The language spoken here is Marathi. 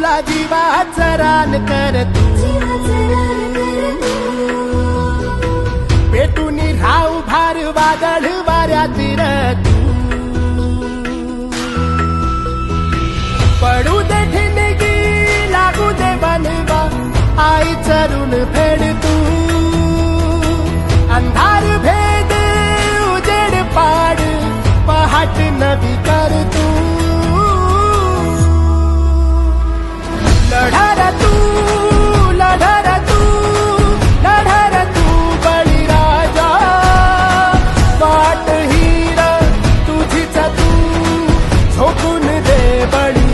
तुला जीवाचं रान कर तू पेटून राहू भार वादळ वाऱ्यातील तू पडू दे ठिणगी लागू दे बनवा आई चरून फेड तू अंधार भेद उजेड पाड पहाट नवी कर तू लढा तू लढा तू लढा तू बळीराजा वाट हीर तुझीच तू झोकून दे बळी